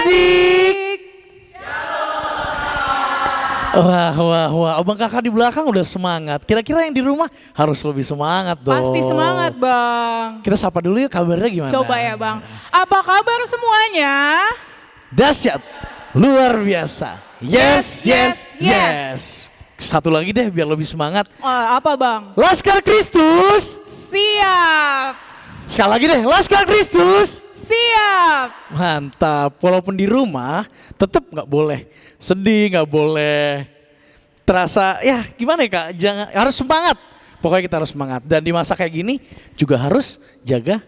adik-adik. Wah, abang kakak di belakang udah semangat. Kira-kira yang di rumah harus lebih semangat dong. Pasti semangat bang. Kita sapa dulu yuk, kabarnya gimana? Coba ya bang. Apa kabar semuanya? Dahsyat, luar biasa. Yes. Satu lagi deh biar lebih semangat. Apa bang? Laskar Kristus. Siap. Sekali lagi deh, Laskar Kristus. Siap. Mantap, walaupun di rumah tetap nggak boleh sedih, nggak boleh terasa ya gimana ya kak, jangan, harus semangat. Pokoknya kita harus semangat dan di masa kayak gini juga harus jaga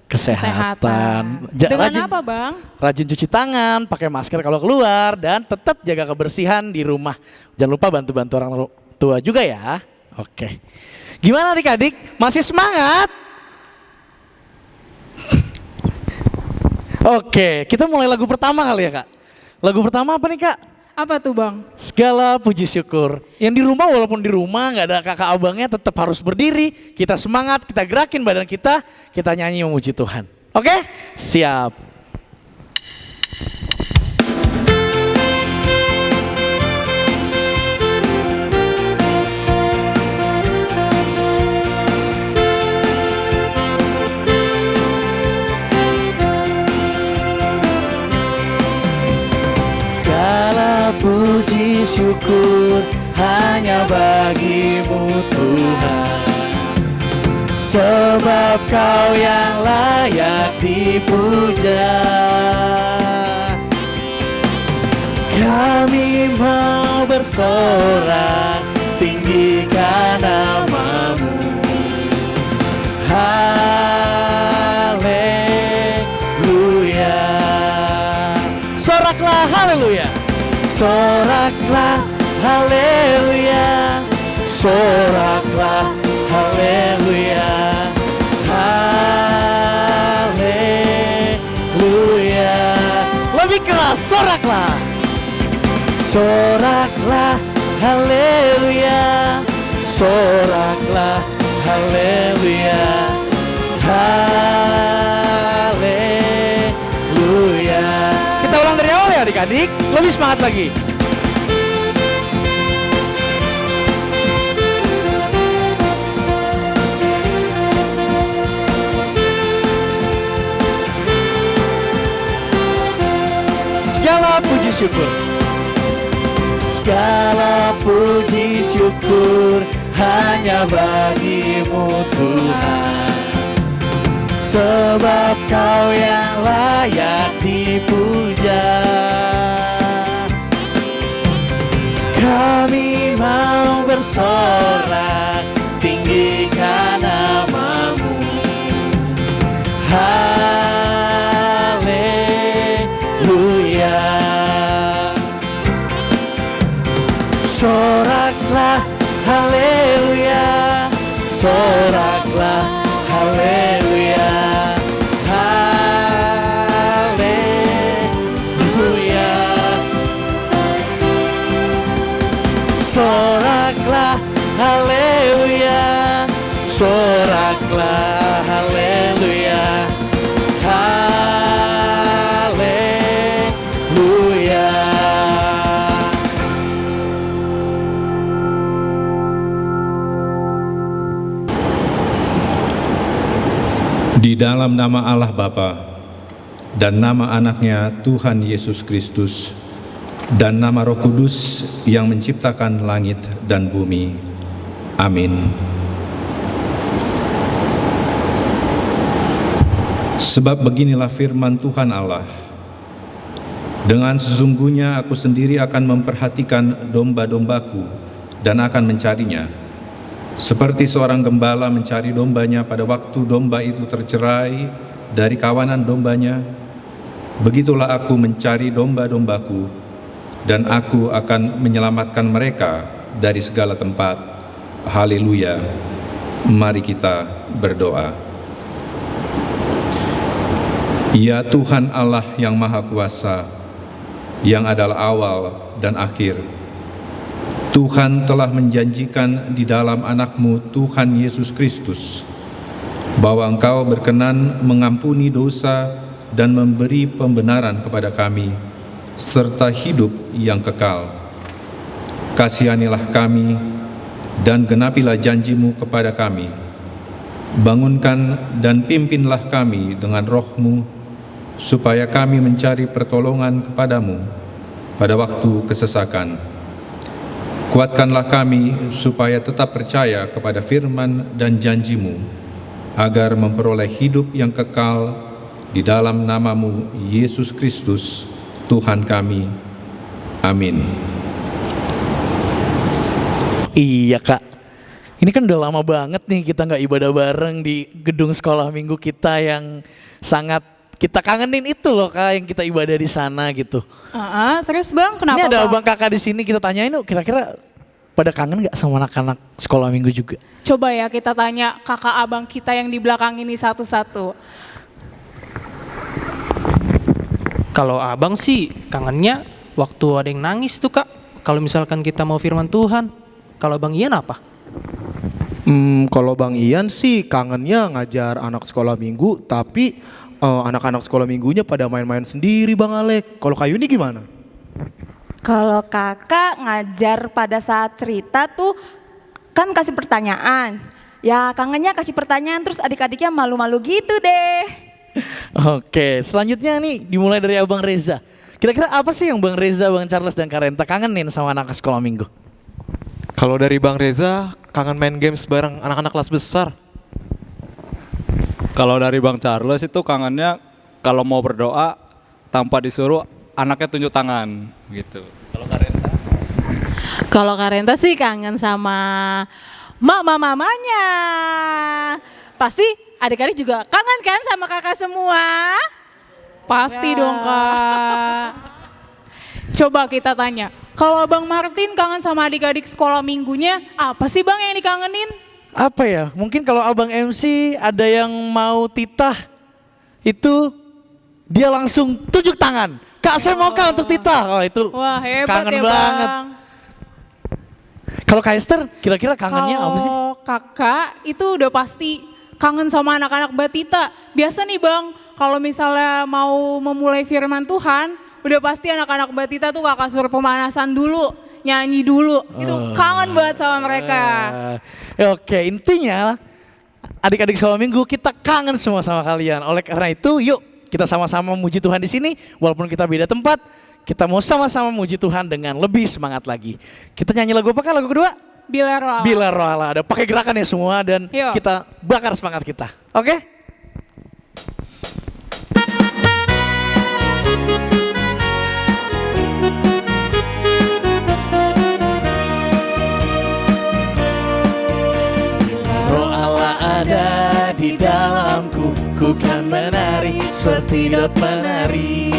kesehatan. Dengan apa bang? Rajin cuci tangan, pakai masker kalau keluar dan tetap jaga kebersihan di rumah. Jangan lupa bantu-bantu orang tua juga ya. Oke. Gimana adik-adik? Masih semangat? Oke, kita mulai lagu pertama kali ya kak. Lagu pertama apa nih kak? Apa tuh bang? Segala puji syukur. Yang di rumah walaupun di rumah nggak ada kakak abangnya tetap harus berdiri. Kita semangat, kita gerakin badan kita nyanyi memuji Tuhan. Oke? Siap. Segala puji syukur hanya bagimu Tuhan, sebab Kau yang layak dipuja. Kami mau bersorak tinggikan nama-Mu. Haleluya. Soraklah haleluya. Soraklah haleluya. Soraklah haleluya. Haleluya. Lebih keras, soraklah. Soraklah haleluya. Soraklah haleluya. Haleluya. Kita ulang dari awal ya adik-adik. Lebih semangat lagi. Segala puji syukur. Segala puji syukur hanya bagimu Tuhan, sebab Kau yang layak dipuja. Kami mau bersorak tinggikan nama-Mu. Haleluya. Soraklah haleluya. Soraklah haleluya. Haleluya. Soraklah haleluya. Soraklah haleluya. Haleluya. Di dalam nama Allah Bapa dan nama anaknya Tuhan Yesus Kristus dan nama Roh Kudus yang menciptakan langit dan bumi. Amin. Sebab beginilah firman Tuhan Allah. Dengan sesungguhnya aku sendiri akan memperhatikan domba-dombaku dan akan mencarinya. Seperti seorang gembala mencari dombanya pada waktu domba itu tercerai dari kawanan dombanya, begitulah aku mencari domba-dombaku, dan aku akan menyelamatkan mereka dari segala tempat. Haleluya. Mari kita berdoa. Ya Tuhan Allah yang Maha Kuasa, yang adalah awal dan akhir, Tuhan telah menjanjikan di dalam anak-Mu Tuhan Yesus Kristus bahwa Engkau berkenan mengampuni dosa dan memberi pembenaran kepada kami, serta hidup yang kekal. Kasihanilah kami, dan genapilah janji-Mu kepada kami. Bangunkan dan pimpinlah kami dengan roh-Mu, supaya kami mencari pertolongan kepada-Mu pada waktu kesesakan. Kuatkanlah kami supaya tetap percaya kepada firman dan janji-Mu, agar memperoleh hidup yang kekal di dalam nama-Mu, Yesus Kristus, Tuhan kami. Amin. Iya Kak, ini kan udah lama banget nih kita nggak ibadah bareng di gedung sekolah minggu kita yang sangat kita kangenin itu loh Kak, yang kita ibadah di sana gitu. Terus Bang, kenapa Ini ada Bang? abang kakak di sini, kita tanyain yuk kira-kira pada kangen nggak sama anak-anak sekolah minggu juga? Coba ya kita tanya kakak abang kita yang di belakang ini satu-satu. Kalau abang sih kangennya waktu ada yang nangis tuh Kak. Kalau misalkan kita mau firman Tuhan. Kalau Bang Ian apa? Kalau Bang Ian sih kangennya ngajar anak sekolah minggu, tapi anak-anak sekolah minggunya pada main-main sendiri Bang Alek. Kalau Kak Yuni gimana? Kalau kakak ngajar pada saat cerita tuh kan kasih pertanyaan. Ya kangennya kasih pertanyaan terus adik-adiknya malu-malu gitu deh. Oke, selanjutnya nih dimulai dari Abang Reza. Kira-kira apa sih yang Bang Reza, Bang Charles, dan Kak Renta kangenin sama anak sekolah minggu? Kalau dari Bang Reza, kangen main games bareng anak-anak kelas besar. Kalau dari Bang Charles itu kangennya kalau mau berdoa tanpa disuruh anaknya tunjuk tangan gitu. Kalau Kak Renta? Kalau Kak Renta sih kangen sama mama-mamanya. Pasti adik-adik juga kangen kan sama kakak semua? Pasti dong Kak. Coba kita tanya, kalau Bang Martin kangen sama adik-adik sekolah minggunya, apa sih Bang yang dikangenin? Apa ya? Mungkin kalau Abang MC ada yang mau titah, itu dia langsung tunjuk tangan. Kak, saya mau Kak untuk titah. Oh itu Wah hebat kangen ya banget. Bang. Kalau Kak Esther, kira-kira kangennya apa sih? Kalau kakak itu udah pasti kangen sama anak-anak Batita. Biasa nih Bang, kalau misalnya mau memulai firman Tuhan, udah pasti anak-anak Batita tuh kakak suruh pemanasan dulu, nyanyi dulu. Itu kangen banget sama mereka. Oke, intinya adik-adik sekolah minggu kita kangen semua sama kalian. Oleh karena itu, yuk kita sama-sama muji Tuhan di sini. Walaupun kita beda tempat, kita mau sama-sama muji Tuhan dengan lebih semangat lagi. Kita nyanyi lagu apa Kak? Lagu kedua? Bila roh Allah. Bila Roh Allah. Ada pakai gerakan ya semua dan Yuk. kita bakar semangat kita. Oke? Roh Allah ada di dalamku, ku kan menari seperti dot menari.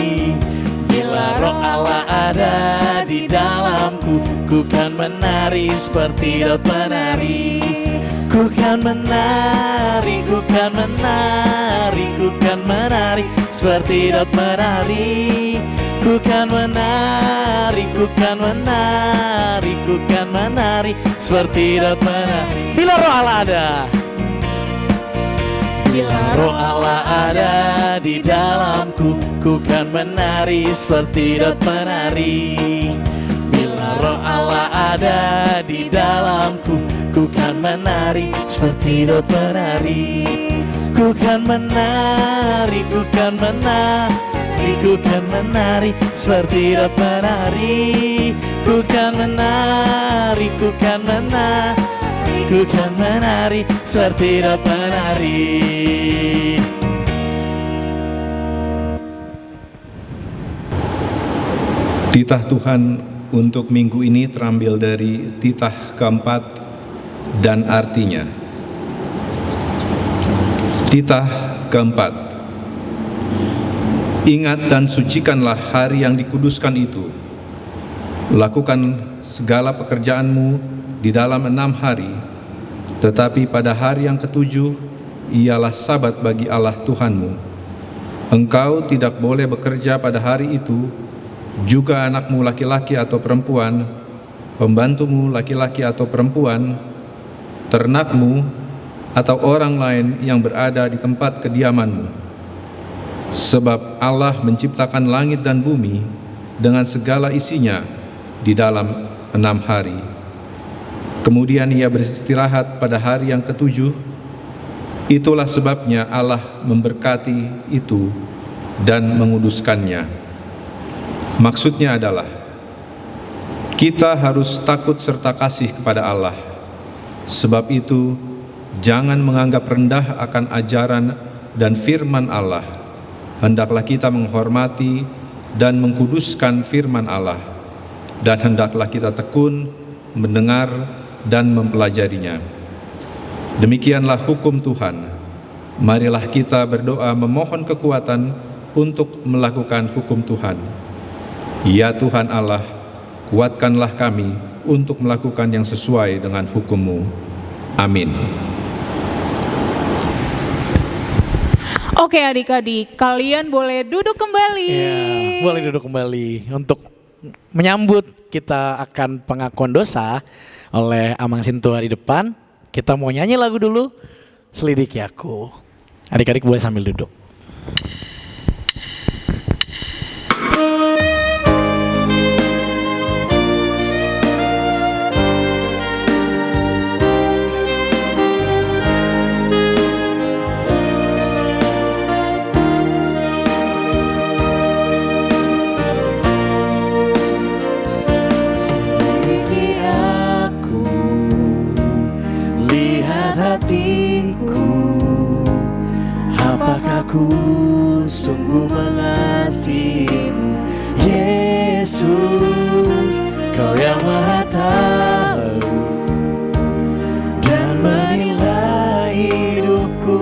Bila Roh Allah ada di dalamku, ku kan menari seperti dot menari. Ku kan menari, ku kan menari, ku kan menari seperti dot menari. Ku kan menari, ku kan menari, ku kan menari seperti dot menari. Bila Roh Allah ada, bila Roh Allah ada di dalamku, ku kan menari seperti dot menari. Bila Roh Allah ada di dalamku, ku kan menari seperti dot menari. Ku kan menari, ku kan menari, ku kan menari seperti dot menari. Ku kan menari, ku kan menari, ku kan menari seperti dot menari. Titah Tuhan untuk minggu ini terambil dari titah keempat dan artinya. Titah keempat. Ingat dan sucikanlah hari yang dikuduskan itu. Lakukan segala pekerjaanmu di dalam 6 hari, tetapi pada hari yang ketujuh ialah sabat bagi Allah Tuhanmu. Engkau tidak boleh bekerja pada hari itu, juga anakmu laki-laki atau perempuan, pembantumu laki-laki atau perempuan, ternakmu, atau orang lain yang berada di tempat kediamanmu. Sebab Allah menciptakan langit dan bumi dengan segala isinya di dalam 6 hari. Kemudian ia beristirahat pada hari yang ketujuh. Itulah sebabnya Allah memberkati itu dan menguduskannya. Maksudnya adalah kita harus takut serta kasih kepada Allah. Sebab itu, jangan menganggap rendah akan ajaran dan firman Allah. Hendaklah kita menghormati dan mengkuduskan firman Allah, dan hendaklah kita tekun mendengar dan mempelajarinya. Demikianlah hukum Tuhan. Marilah kita berdoa memohon kekuatan untuk melakukan hukum Tuhan. Ya Tuhan Allah, kuatkanlah kami untuk melakukan yang sesuai dengan hukum-Mu. Amin. Oke adik-adik, kalian boleh duduk kembali. Ya, boleh duduk kembali untuk menyambut kita akan pengakuan dosa oleh Amang Sintua di depan. Kita mau nyanyi lagu dulu, Selidiki Aku. Adik-adik boleh sambil duduk. Aku sungguh mengasihimu, Yesus, Kau yang Maha Tahu dan menilai hidupku.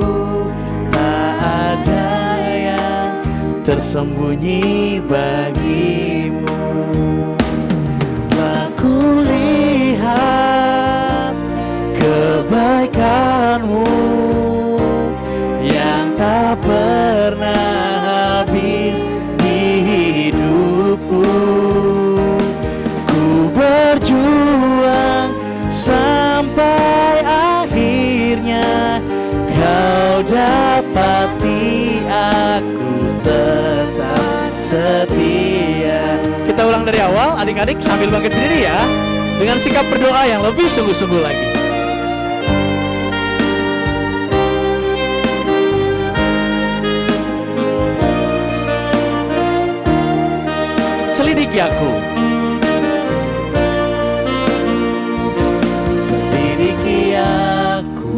Tak ada yang tersembunyi bagimu. Telah kulihat kebaikan-Mu yang tak pernah habis di hidupku. Ku berjuang sampai akhirnya Kau dapati aku tetap setia. Kita ulang dari awal adik-adik sambil bangkit berdiri ya, dengan sikap berdoa yang lebih sungguh-sungguh lagi. Selidiki aku, selidiki aku,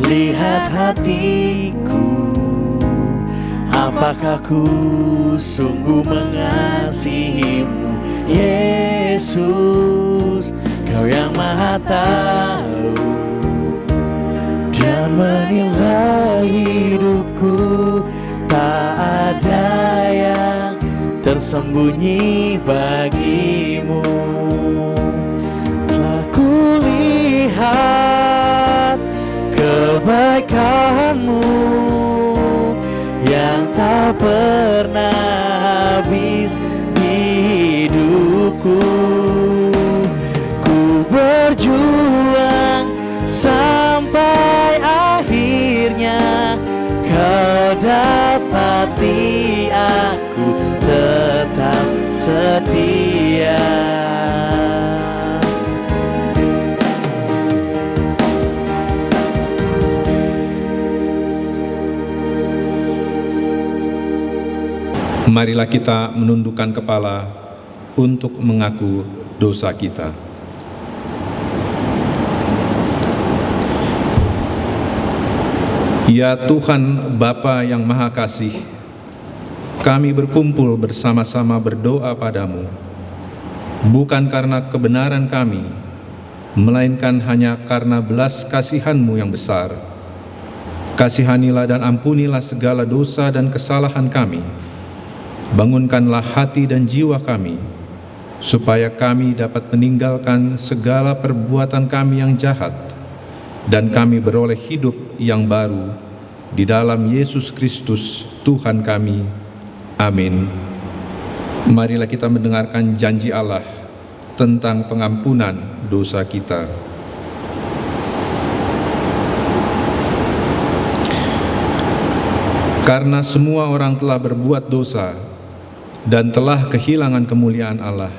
lihat hatiku, apakah ku sungguh mengasihimu, Yesus, Kau yang Maha Tahu dan menilai hidupku. Tak ada yang tersembunyi bagimu. Telah kulihat kebaikan-Mu yang tak pernah habis di hidupku. Ku berjuang sampai akhirnya Kau dapati aku tetap setia. Marilah kita menundukkan kepala untuk mengaku dosa kita. Ya Tuhan Bapa yang Maha Kasih, kami berkumpul bersama-sama berdoa padamu, bukan karena kebenaran kami, melainkan hanya karena belas kasihan-Mu yang besar. Kasihanilah dan ampunilah segala dosa dan kesalahan kami. Bangunkanlah hati dan jiwa kami, supaya kami dapat meninggalkan segala perbuatan kami yang jahat, dan kami beroleh hidup yang baru di dalam Yesus Kristus Tuhan kami. Amin. Marilah kita mendengarkan janji Allah tentang pengampunan dosa kita. Karena semua orang telah berbuat dosa dan telah kehilangan kemuliaan Allah,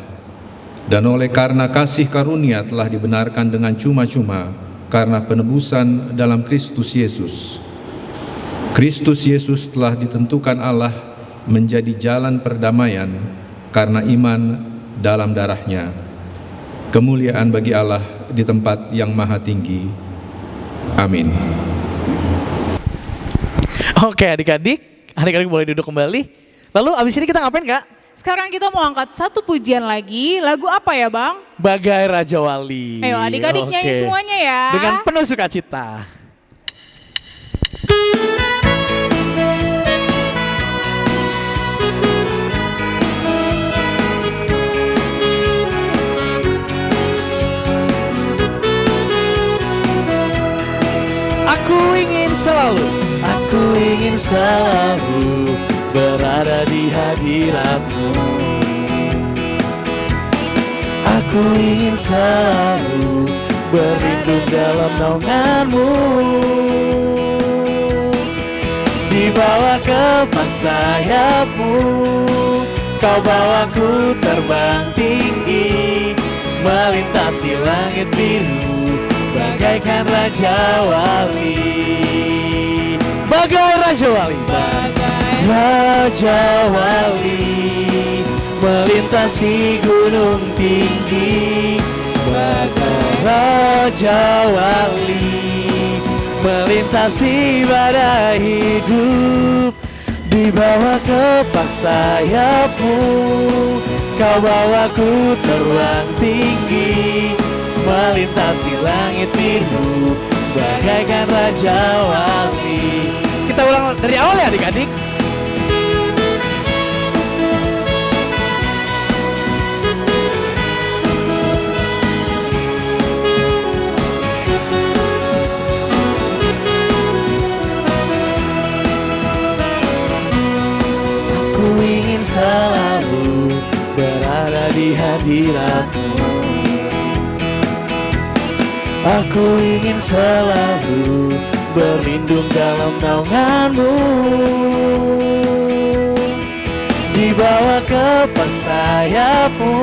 dan oleh karena kasih karunia telah dibenarkan dengan cuma-cuma karena penebusan dalam Kristus Yesus. Kristus Yesus telah ditentukan Allah menjadi jalan perdamaian karena iman dalam darah-Nya. Kemuliaan bagi Allah di tempat yang maha tinggi. Amin. Oke adik-adik boleh duduk kembali. Lalu abis ini kita ngapain Kak? Sekarang kita mau angkat satu pujian lagi. Lagu apa ya Bang? Bagai Raja Wali. Ayo adik-adik nyanyi Oke. semuanya ya. Dengan penuh sukacita. Aku ingin selalu berada di hadirat-Mu. Aku ingin selalu berlindung dalam naungan-Mu. Dibawa ke bawah sayap-Mu, Kau bawaku terbang tinggi, melintasi langit biru, bagaikan Raja Wali. Bagai Raja Wali, Raja Wali, melintasi gunung tinggi. Bagai Raja Wali, melintasi badai hidup. Dibawa kepak sayap-Mu, Kau bawaku terbang tinggi, melintasi langit biru, bagaikan Raja Wali. Kita ulang dari awal ya adik-adik. Aku ingin selalu berada di hadirat-Mu. Aku ingin selalu berlindung dalam naungan-Mu. Dibawa kepak sayap-Mu,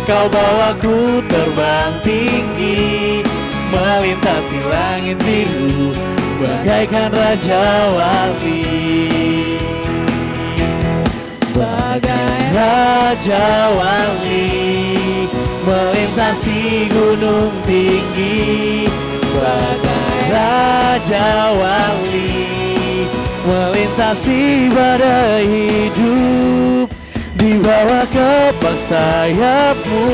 Kau bawaku terbang tinggi, melintasi langit biru, bagaikan Raja Wali. Bagai Raja Wali, melintasi gunung tinggi. Bagai Raja Wali, melintasi badai hidup. Dibawa kepak sayap-Mu,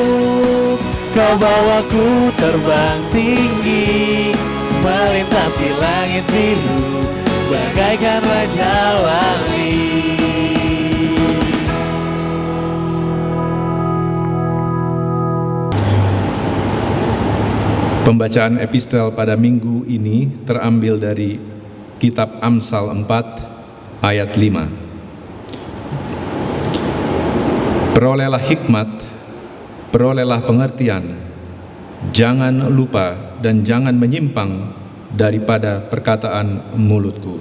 Kau bawaku terbang tinggi, melintasi langit biru, bagaikan Raja Wali. Pembacaan epistel pada minggu ini terambil dari kitab Amsal 4 ayat 5. Perolehlah hikmat, perolehlah pengertian, jangan lupa dan jangan menyimpang daripada perkataan mulutku.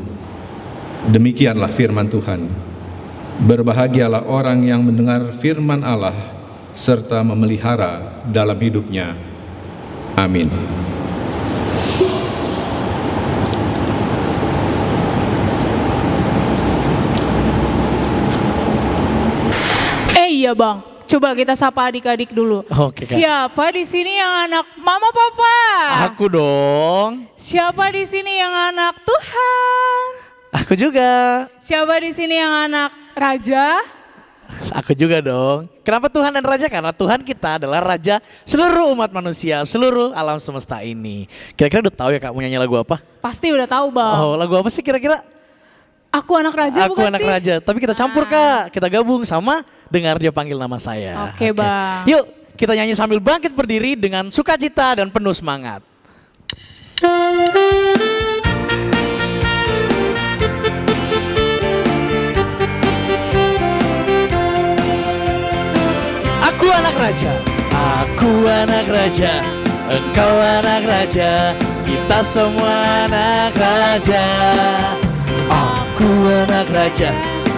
Demikianlah firman Tuhan. Berbahagialah orang yang mendengar firman Allah serta memelihara dalam hidupnya. Amin. Iya Bang, coba kita sapa adik-adik dulu. Oke, Kak. Siapa di sini yang anak Mama Papa? Aku dong. Siapa di sini yang anak Tuhan? Aku juga. Siapa di sini yang anak Raja? Aku juga dong. Kenapa Tuhan dan Raja? Karena Tuhan kita adalah Raja seluruh umat manusia, seluruh alam semesta ini. Kira-kira udah tahu ya Kak mau nyanyi lagu apa? Pasti udah tahu Bang. Oh, lagu apa sih kira-kira? Aku anak Raja Aku bukan anak sih? Raja, tapi kita campur Kak. Kita gabung sama Dengar Dia Panggil Nama Saya. Oke, Bang. Yuk, kita nyanyi sambil bangkit berdiri dengan sukacita dan penuh semangat. Aku anak Raja, aku anak Raja, engkau anak Raja, kita semua anak Raja. Aku anak raja,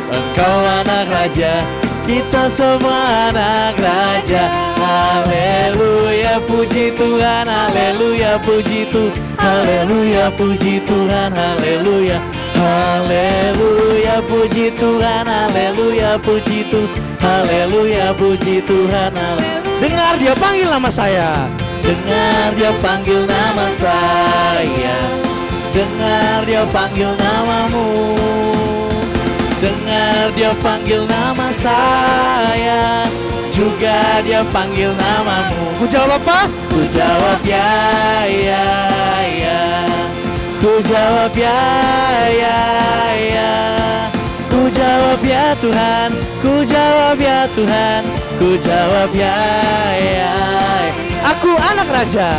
engkau anak raja, kita semua anak raja. Haleluya, puji Tuhan, haleluya, puji Tuhan, haleluya, puji Tuhan, haleluya. Haleluya, puji Tuhan, haleluya, puji Tuhan, haleluya, puji Tuhan, haleluya. Dengar dia panggil nama saya. Dengar dia panggil nama saya. Dengar dia panggil namamu. Dengar dia panggil nama saya. Juga dia panggil namamu. Ku jawab apa? Ku jawab ya, ya, ya. Ku jawab ya, ya, ya. Ku jawab ya Tuhan. Ku jawab ya Tuhan. Ku jawab ya, ya. Aku anak raja,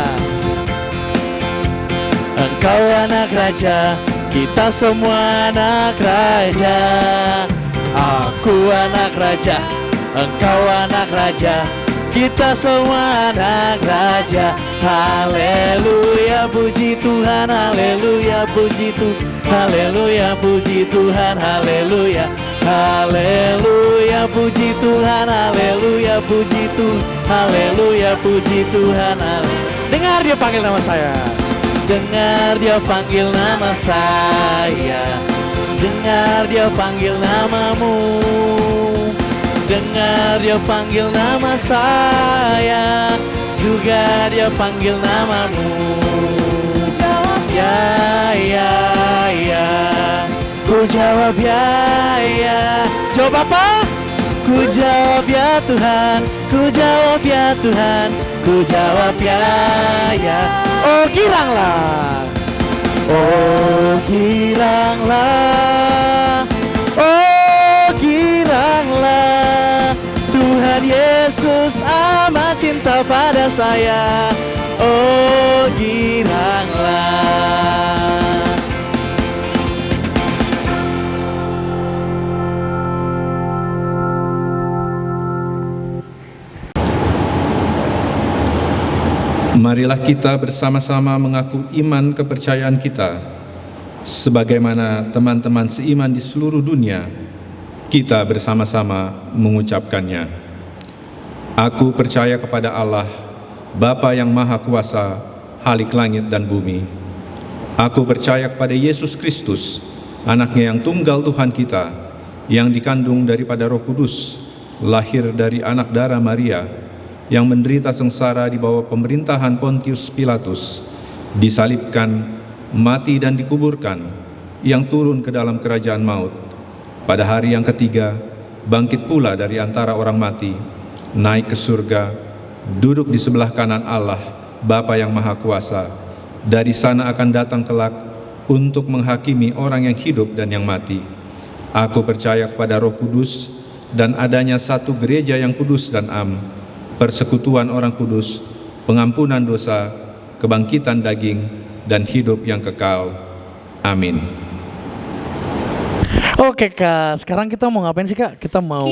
engkau anak raja, kita semua anak raja. Aku anak raja, engkau anak raja, kita semua anak raja. Haleluya, puji Tuhan, haleluya, puji Tuhan, haleluya, puji Tuhan, haleluya. Haleluya, puji Tuhan, haleluya, puji Tuhan, haleluya, puji Tuhan, haleluya. Dengar dia panggil nama saya. Dengar dia panggil nama saya. Dengar dia panggil namamu. Dengar dia panggil nama saya. Juga dia panggil namamu. Jawab ya, ya, ya. Ku jawab ya, ya. Jawab apa? Ku jawab ya Tuhan. Ku jawab ya Tuhan. Ku jawab ya, ya. Oh giranglah. Oh giranglah. Oh giranglah. Tuhan Yesus amat cinta pada saya. Oh giranglah. Marilah kita bersama-sama mengaku iman kepercayaan kita, sebagaimana teman-teman seiman di seluruh dunia, kita bersama-sama mengucapkannya. Aku percaya kepada Allah, Bapa yang Maha Kuasa, Khalik langit dan bumi. Aku percaya kepada Yesus Kristus, anaknya yang tunggal Tuhan kita, yang dikandung daripada Roh Kudus, lahir dari anak darah Maria, yang menderita sengsara di bawah pemerintahan Pontius Pilatus, disalibkan, mati dan dikuburkan, yang turun ke dalam kerajaan maut. Pada hari yang ketiga, bangkit pula dari antara orang mati, naik ke surga, duduk di sebelah kanan Allah, Bapa yang Maha Kuasa. Dari sana akan datang kelak untuk menghakimi orang yang hidup dan yang mati. Aku percaya kepada Roh Kudus dan adanya satu gereja yang kudus dan am, persekutuan orang kudus, pengampunan dosa, kebangkitan daging, dan hidup yang kekal. Amin. Oke Kak, sekarang kita mau ngapain sih Kak? Kita mau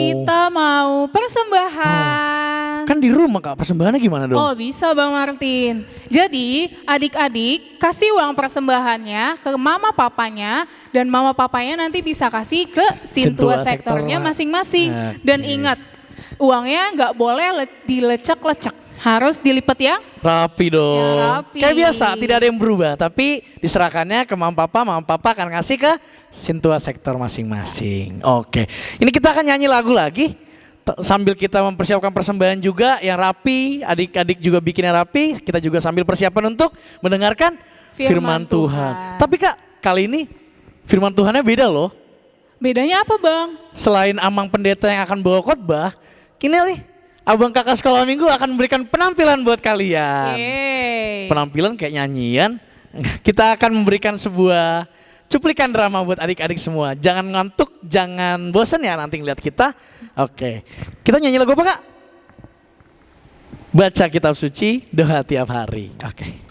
persembahan. Kan di rumah Kak, persembahannya gimana dong? Oh bisa Bang Martin. Jadi adik-adik kasih uang persembahannya ke mama papanya, dan mama papanya nanti bisa kasih ke Sintua sektornya masing-masing. Dan ingat, uangnya nggak boleh dilecek-lecek, harus dilipat ya. Rapi dong. Ya, rapi. Kayak biasa, tidak ada yang berubah, tapi diserahkannya ke mama papa akan ngasih ke Sintua sektor masing-masing. Oke, ini kita akan nyanyi lagu lagi sambil kita mempersiapkan persembahan juga yang rapi, adik-adik juga bikin yang rapi, kita juga sambil persiapan untuk mendengarkan firman Tuhan. Tapi Kak, kali ini firman Tuhannya beda loh. Bedanya apa Bang? Selain Amang pendeta yang akan bawa khotbah, kini nih Abang Kakak Sekolah Minggu akan memberikan penampilan buat kalian. Yeay. Penampilan kayak nyanyian. Kita akan memberikan sebuah cuplikan drama buat adik-adik semua. Jangan ngantuk, jangan bosan ya nanti ngeliat kita. Oke, kita nyanyi lagu apa Kak? Baca kitab suci, doa tiap hari. Oke.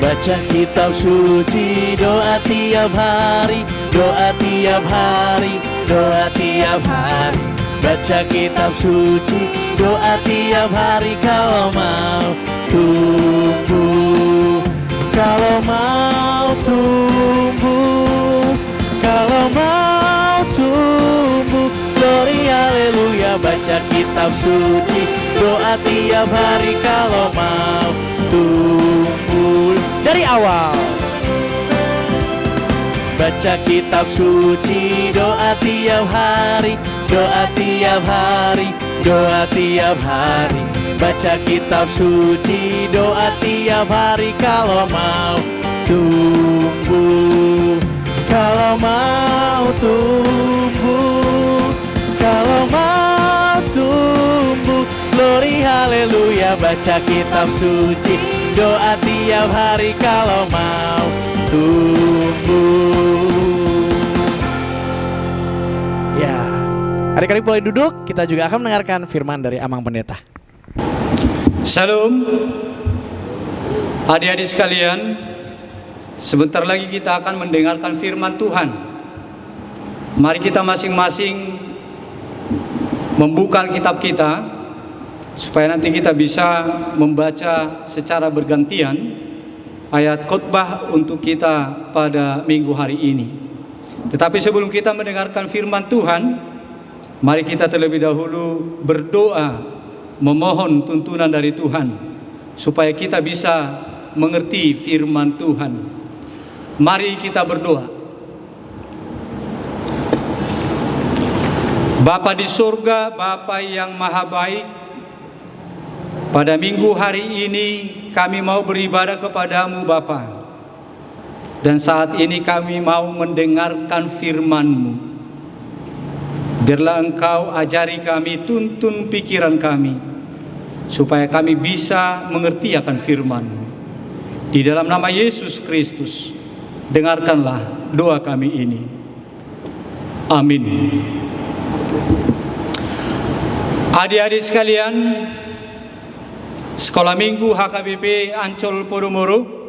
Baca kitab suci, doa tiap hari, doa tiap hari, doa tiap hari. baca kitab suci, doa tiap hari kalau mau tumbuh, kalau mau tumbuh, kalau mau tumbuh. Glory haleluya, baca kitab suci, doa tiap hari kalau mau tumbuh. Dari awal baca kitab suci, doa tiap hari, doa tiap hari, doa tiap hari. Baca kitab suci, doa tiap hari kalau mau tumbuh, kalau mau tumbuh, kalau mau tumbuh. Glory haleluya, baca kitab suci, doa tiap hari kalau mau tumbuh. Ya, adik-adik boleh duduk, kita juga akan mendengarkan firman dari Amang Pendeta. Salam, adik-adik sekalian. Sebentar lagi kita akan mendengarkan firman Tuhan. Mari kita masing-masing membuka Alkitab kita, supaya nanti kita bisa membaca secara bergantian ayat khotbah untuk kita pada minggu hari ini. Tetapi sebelum kita mendengarkan firman Tuhan, mari kita terlebih dahulu berdoa, memohon tuntunan dari Tuhan supaya kita bisa mengerti firman Tuhan. Mari kita berdoa. Bapa di surga, Bapa yang maha baik, pada minggu hari ini kami mau beribadah kepadamu Bapa. Dan saat ini kami mau mendengarkan firman-Mu. Biarlah Engkau ajari kami, tuntun pikiran kami, supaya kami bisa mengerti akan firman-Mu. Di dalam nama Yesus Kristus, dengarkanlah doa kami ini. Amin. Adik-adik sekalian, Sekolah Minggu HKBP Ancol Podomoro,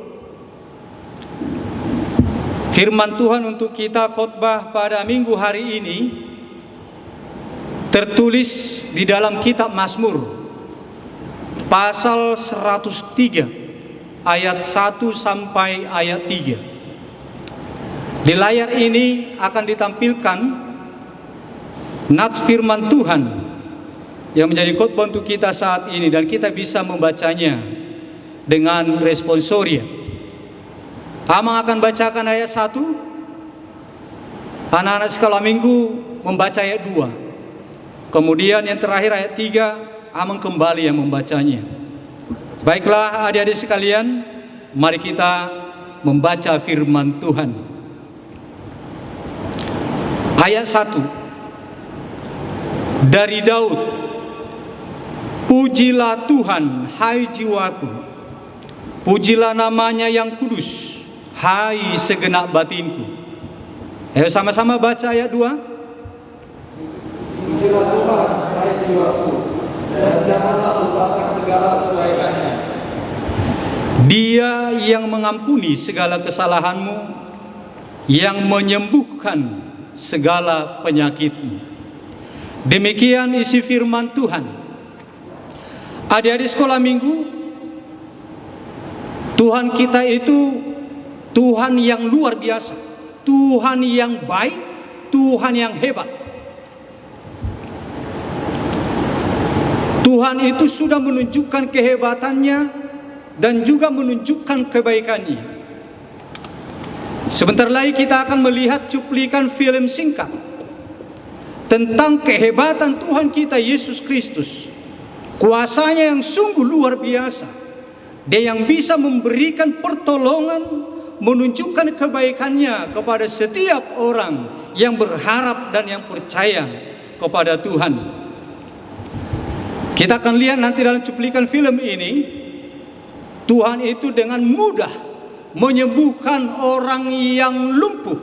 firman Tuhan untuk kita khotbah pada minggu hari ini tertulis di dalam kitab Mazmur pasal 103 ayat 1 sampai ayat 3. Di layar ini akan ditampilkan nats firman Tuhan yang menjadi khotbah untuk kita saat ini, dan kita bisa membacanya dengan responsoria. Amang akan bacakan ayat 1, anak-anak sekolah minggu membaca ayat 2, kemudian yang terakhir ayat 3, Amang kembali yang membacanya. Baiklah adik-adik sekalian, mari kita membaca firman Tuhan. Ayat 1 dari Daud. Pujilah Tuhan, hai jiwaku, pujilah namanya yang kudus, hai segenap batinku. Ayo sama-sama baca ayat 2. Pujilah Tuhan, hai jiwaku, dan janganlah lupakan segala kebaikannya. Dia yang mengampuni segala kesalahanmu, yang menyembuhkan segala penyakitmu. Demikian isi firman Tuhan. Adik-adik sekolah minggu, Tuhan kita itu Tuhan yang luar biasa, Tuhan yang baik, Tuhan yang hebat. Tuhan itu sudah menunjukkan kehebatannya dan juga menunjukkan kebaikannya. Sebentar lagi kita akan melihat cuplikan film singkat tentang kehebatan Tuhan kita Yesus Kristus. Kuasanya yang sungguh luar biasa. Dia yang bisa memberikan pertolongan, menunjukkan kebaikannya kepada setiap orang yang berharap dan yang percaya kepada Tuhan. Kita akan lihat nanti dalam cuplikan film ini, Tuhan itu dengan mudah menyembuhkan orang yang lumpuh.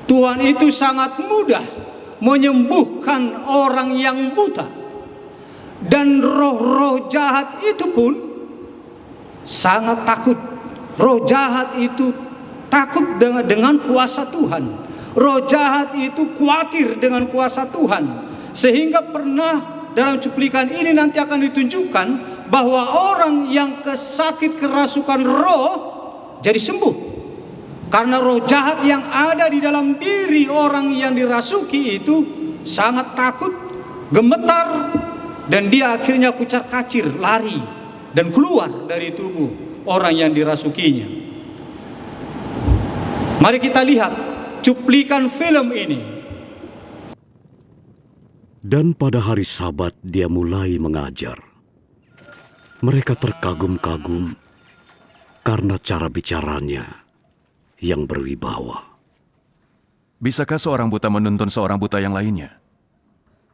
Tuhan itu sangat mudah menyembuhkan orang yang buta. Dan roh-roh jahat itu pun sangat takut. Roh jahat itu takut dengan kuasa Tuhan. Roh jahat itu khawatir dengan kuasa Tuhan. sehingga pernah dalam cuplikan ini nanti akan ditunjukkan bahwa orang yang sakit kerasukan roh jadi sembuh. Karena roh jahat yang ada di dalam diri orang yang dirasuki itu sangat takut, gemetar, dan dia akhirnya kucar-kacir, lari dan keluar dari tubuh orang yang dirasukinya. Mari kita lihat cuplikan film ini. Dan pada hari Sabat dia mulai mengajar. Mereka terkagum-kagum karena cara bicaranya yang berwibawa. Bisakah seorang buta menuntun seorang buta yang lainnya?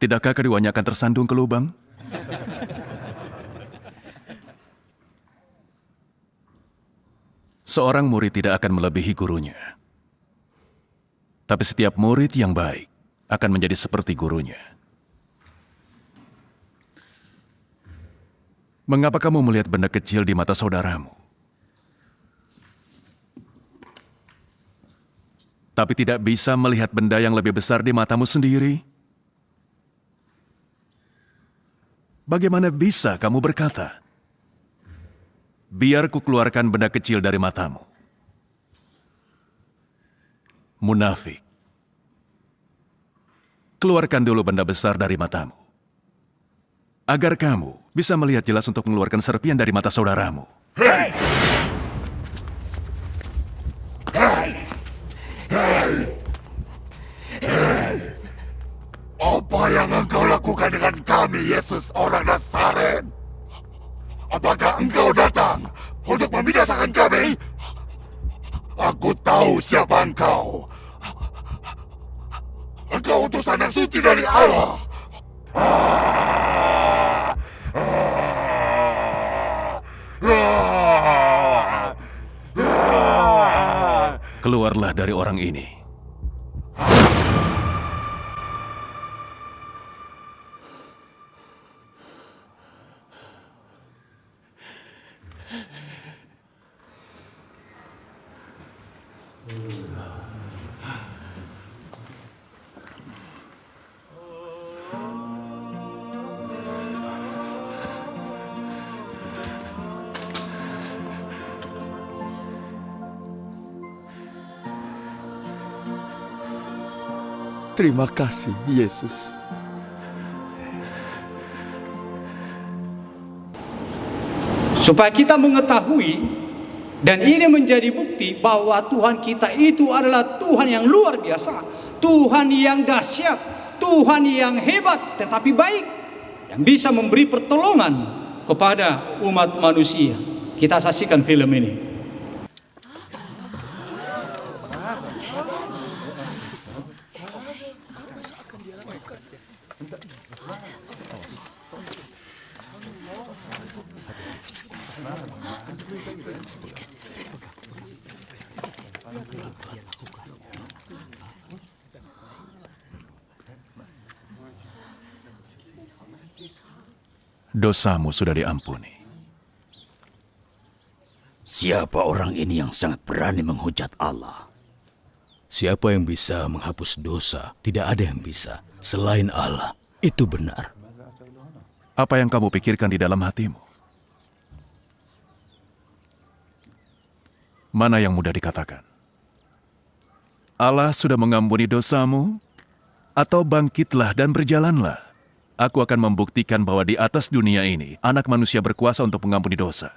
Tidakkah keduanya akan tersandung ke lubang? Seorang murid tidak akan melebihi gurunya. Tapi setiap murid yang baik akan menjadi seperti gurunya. Mengapa kamu melihat benda kecil di mata saudaramu, tapi tidak bisa melihat benda yang lebih besar di matamu sendiri? Bagaimana bisa kamu berkata, biar kukeluarkan benda kecil dari matamu? Munafik. Keluarkan dulu benda besar dari matamu, agar kamu bisa melihat jelas untuk mengeluarkan serpian dari mata saudaramu. Hei! Hei! Hei! Hei! Apa yang engkau lakukan dengan kami, Yesus orang Nazaret? Apakah engkau datang untuk membinasakan kami? Aku tahu siapa engkau. Engkau utusan yang suci dari Allah. Keluarlah dari orang ini. Terima kasih, Yesus. Supaya kita mengetahui dan ini menjadi bukti bahwa Tuhan kita itu adalah Tuhan yang luar biasa, Tuhan yang dahsyat, Tuhan yang hebat tetapi baik, yang bisa memberi pertolongan kepada umat manusia. Kita saksikan film ini. Dosamu sudah diampuni. Siapa orang ini yang sangat berani menghujat Allah? Siapa yang bisa menghapus dosa? Tidak ada yang bisa selain Allah. Itu benar. Apa yang kamu pikirkan di dalam hatimu? Mana yang mudah dikatakan? Allah sudah mengampuni dosamu, atau bangkitlah dan berjalanlah. Aku akan membuktikan bahwa di atas dunia ini, anak manusia berkuasa untuk mengampuni dosa.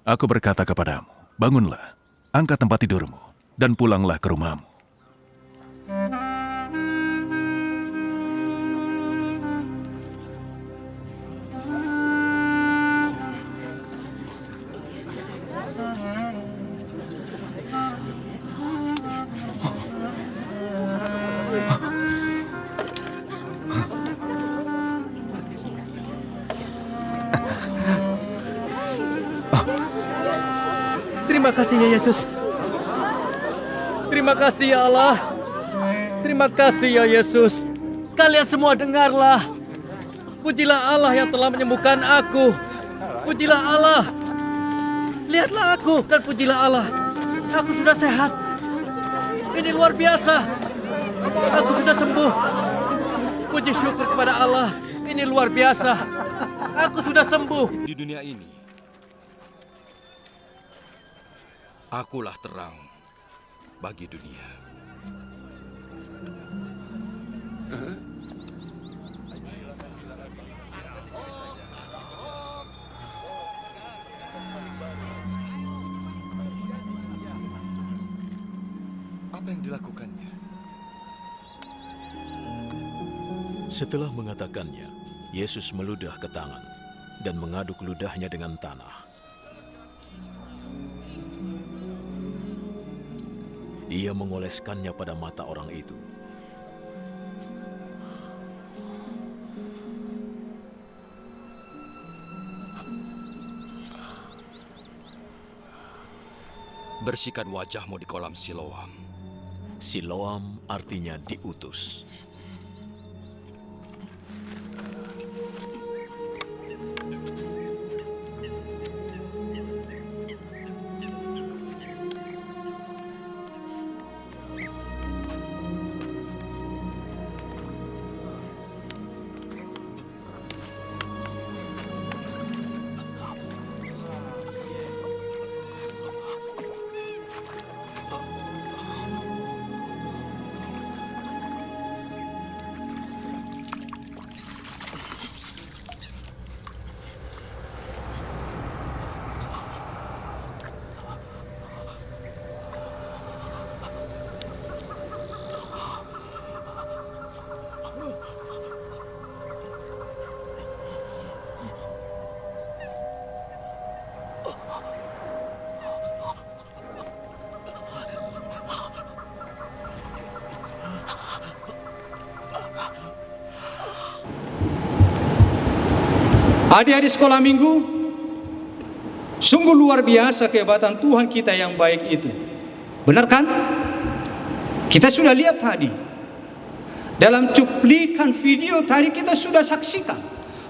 Aku berkata kepadamu, bangunlah, angkat tempat tidurmu, dan pulanglah ke rumahmu. Terima kasih ya Yesus. Terima kasih ya Allah. Terima kasih ya Yesus. Kalian semua dengarlah. Pujilah Allah yang telah menyembuhkan aku. Pujilah Allah. Lihatlah aku dan pujilah Allah. Aku sudah sehat. Ini luar biasa. Aku sudah sembuh. Puji syukur kepada Allah. Ini luar biasa. Aku sudah sembuh. Di dunia ini, akulah terang bagi dunia. Apa yang dilakukannya? Setelah mengatakannya, Yesus meludah ke tangan dan mengaduk ludahnya dengan tanah. Ia mengoleskannya pada mata orang itu. Bersihkan wajahmu di kolam Siloam. Siloam artinya diutus. Adik-adik sekolah minggu, sungguh luar biasa kehebatan Tuhan kita yang baik itu. Benar kan? Kita sudah lihat tadi. Dalam cuplikan video tadi kita sudah saksikan.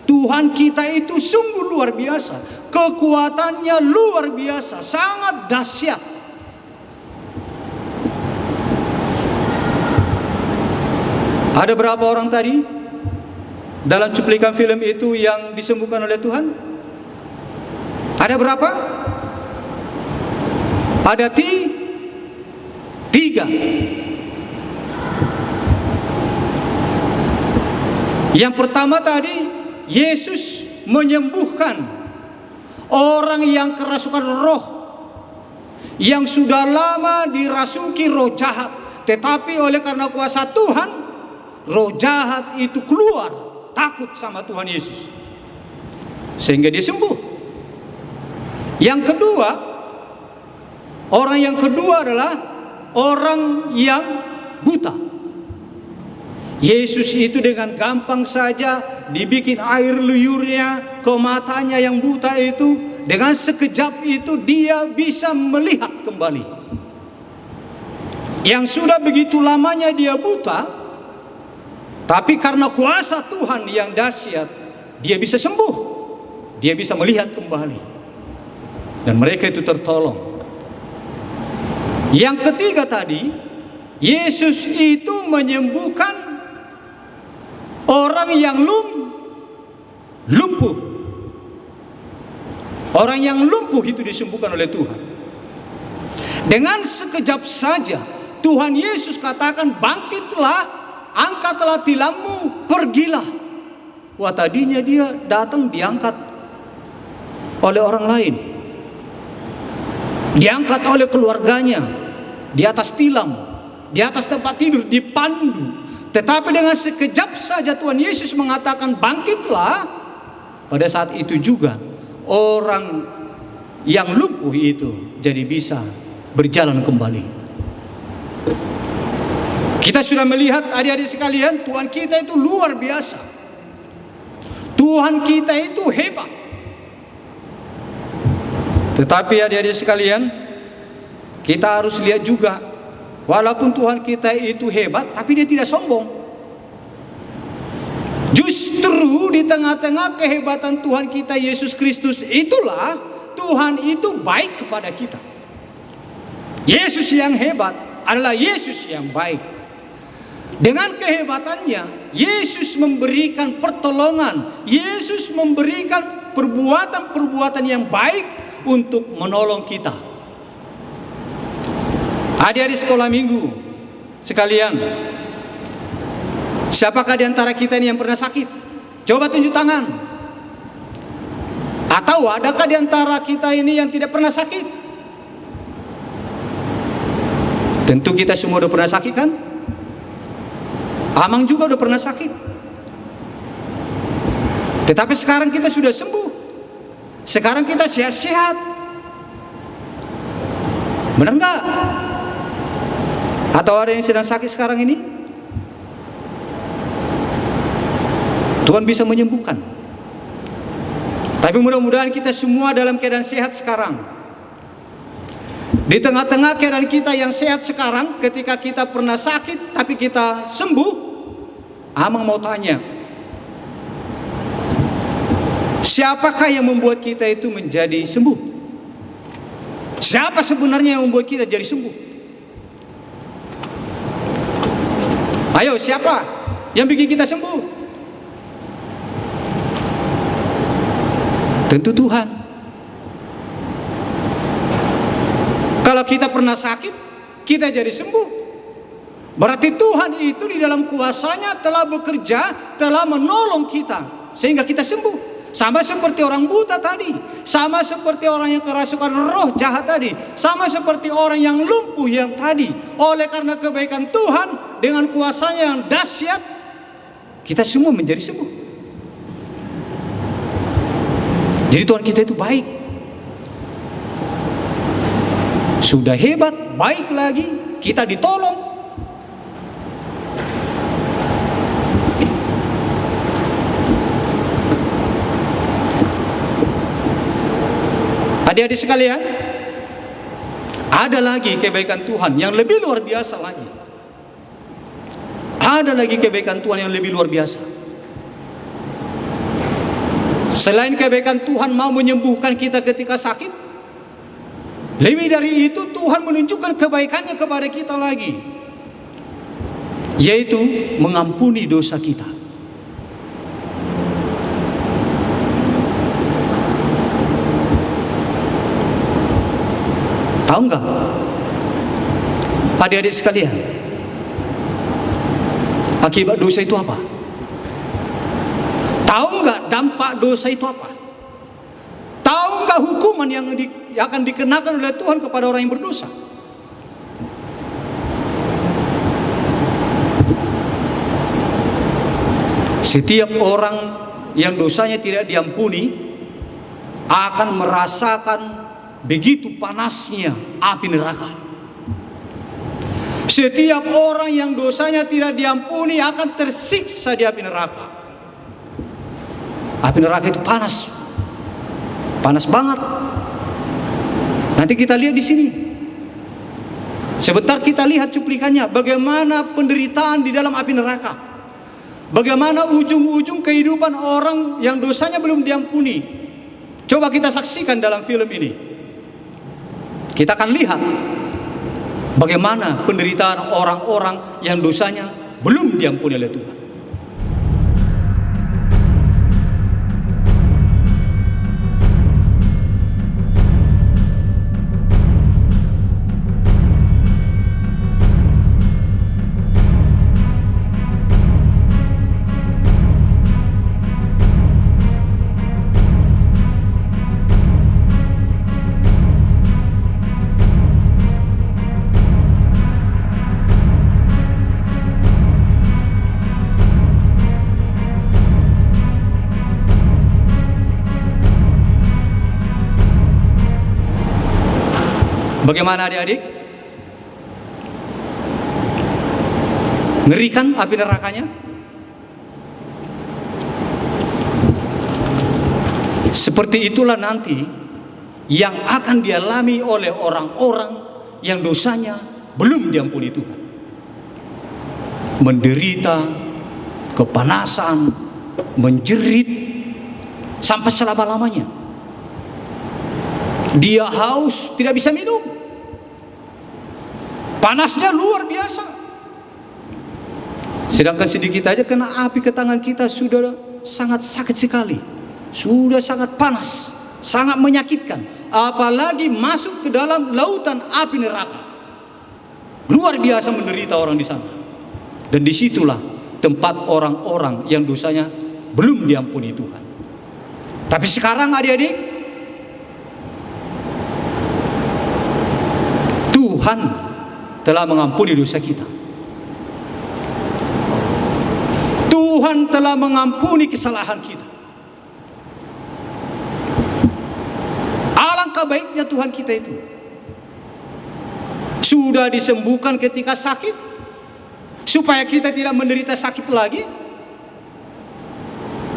Tuhan kita itu sungguh luar biasa. Kekuatannya luar biasa, sangat dahsyat. Ada berapa orang tadi dalam cuplikan film itu yang disembuhkan oleh Tuhan? Ada berapa? Ada tiga. Yang pertama tadi, Yesus menyembuhkan orang yang kerasukan roh, yang sudah lama dirasuki roh jahat, tetapi oleh karena kuasa Tuhan, roh jahat itu keluar. Takut sama Tuhan Yesus sehingga dia sembuh. Yang kedua, orang yang kedua adalah orang yang buta. Yesus itu dengan gampang saja dibikin air liurnya ke matanya yang buta itu, dengan sekejap itu dia bisa melihat kembali. Yang sudah begitu lamanya dia buta, tapi karena kuasa Tuhan yang dahsyat, dia bisa sembuh. Dia bisa melihat kembali. Dan mereka itu tertolong. Yang ketiga tadi, Yesus itu menyembuhkan orang yang lumpuh. Orang yang lumpuh itu disembuhkan oleh Tuhan. Dengan sekejap saja, Tuhan Yesus katakan, bangkitlah, angkatlah tilangmu, pergilah. Wah, tadinya dia datang diangkat oleh orang lain, diangkat oleh keluarganya, di atas tilam, di atas tempat tidur, dipandu. Tetapi dengan sekejap saja Tuhan Yesus mengatakan bangkitlah. Pada saat itu juga orang yang lumpuh itu jadi bisa berjalan kembali. Kita sudah melihat adik-adik sekalian, Tuhan kita itu luar biasa. Tuhan kita itu hebat. Tetapi adik-adik sekalian, kita harus lihat juga, walaupun Tuhan kita itu hebat, tapi dia tidak sombong. Justru di tengah-tengah kehebatan Tuhan kita Yesus Kristus itulah Tuhan itu baik kepada kita. Yesus yang hebat, adalah Yesus yang baik. Dengan kehebatannya, Yesus memberikan pertolongan, Yesus memberikan perbuatan-perbuatan yang baik untuk menolong kita. Adik-adik sekolah minggu sekalian, siapakah di antara kita ini yang pernah sakit? Coba tunjuk tangan. Atau adakah di antara kita ini yang tidak pernah sakit? Tentu kita semua udah pernah sakit kan? Amang juga udah pernah sakit. Tetapi sekarang kita sudah sembuh. Sekarang kita sehat-sehat. Benar nggak? Atau ada yang sedang sakit sekarang ini? Tuhan bisa menyembuhkan. Tapi mudah-mudahan kita semua dalam keadaan sehat sekarang. Di tengah-tengah keadaan kita yang sehat sekarang, ketika kita pernah sakit tapi kita sembuh, Amang mau tanya, siapakah yang membuat kita itu menjadi sembuh? Siapa sebenarnya yang membuat kita jadi sembuh? Ayo, siapa yang bikin kita sembuh? Tentu Tuhan. Kalau kita pernah sakit, kita jadi sembuh. Berarti Tuhan itu di dalam kuasanya telah bekerja, telah menolong kita sehingga kita sembuh. Sama seperti orang buta tadi, sama seperti orang yang kerasukan roh jahat tadi, sama seperti orang yang lumpuh yang tadi. Oleh karena kebaikan Tuhan dengan kuasanya yang dahsyat, kita semua menjadi sembuh. Jadi Tuhan kita itu baik. Sudah hebat, baik lagi, kita ditolong. Adik-adik sekalian, ada lagi kebaikan Tuhan yang lebih luar biasa lagi. Ada lagi kebaikan Tuhan yang lebih luar biasa. Selain kebaikan Tuhan mau menyembuhkan kita ketika sakit, lebih dari itu Tuhan menunjukkan kebaikannya kepada kita lagi, yaitu mengampuni dosa kita. Tahu nggak, adik-adik sekalian, akibat dosa itu apa? Tahu nggak dampak dosa itu apa? Tahu nggak hukuman yang akan dikenakan oleh Tuhan kepada orang yang berdosa? Setiap orang yang dosanya tidak diampuni akan merasakan begitu panasnya api neraka. Setiap orang yang dosanya tidak diampuni akan tersiksa di api neraka. Api neraka itu panas, panas banget. Nanti kita lihat di sini. Sebentar kita lihat cuplikannya, bagaimana penderitaan di dalam api neraka. Bagaimana ujung-ujung kehidupan orang yang dosanya belum diampuni. Coba kita saksikan dalam film ini. Kita akan lihat bagaimana penderitaan orang-orang yang dosanya belum diampuni oleh Tuhan. Bagaimana adik-adik? Ngeri kan api nerakanya? Seperti itulah nanti yang akan dialami oleh orang-orang yang dosanya belum diampuni Tuhan. Menderita, kepanasan, menjerit sampai selama-lamanya. Dia haus, tidak bisa minum. Panasnya luar biasa. Sedangkan sedikit aja kena api ke tangan kita sudah sangat sakit sekali. Sudah sangat panas, sangat menyakitkan. Apalagi masuk ke dalam lautan api neraka. Luar biasa menderita orang di sana. Dan disitulah tempat orang-orang yang dosanya belum diampuni Tuhan. Tapi sekarang adik-adik, Tuhan telah mengampuni dosa kita. Tuhan telah mengampuni kesalahan kita. Alangkah baiknya Tuhan kita itu. Sudah disembuhkan ketika sakit, supaya kita tidak menderita sakit lagi.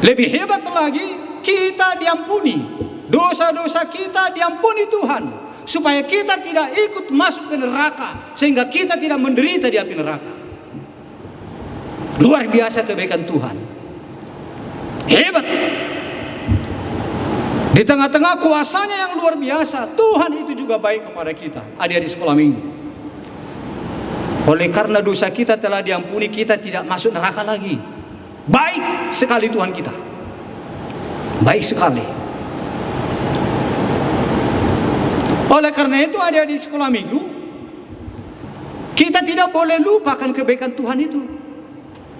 Lebih hebat lagi, kita diampuni. Dosa-dosa kita diampuni Tuhan, supaya kita tidak ikut masuk ke neraka, sehingga kita tidak menderita di api neraka. Luar biasa kebaikan Tuhan. Hebat. Di tengah-tengah kuasanya yang luar biasa, Tuhan itu juga baik kepada kita. Adik-adik sekolah minggu, oleh karena dosa kita telah diampuni, kita tidak masuk neraka lagi. Baik sekali Tuhan kita. Baik sekali. Oleh karena itu adik-adik sekolah minggu, kita tidak boleh lupakan kebaikan Tuhan itu.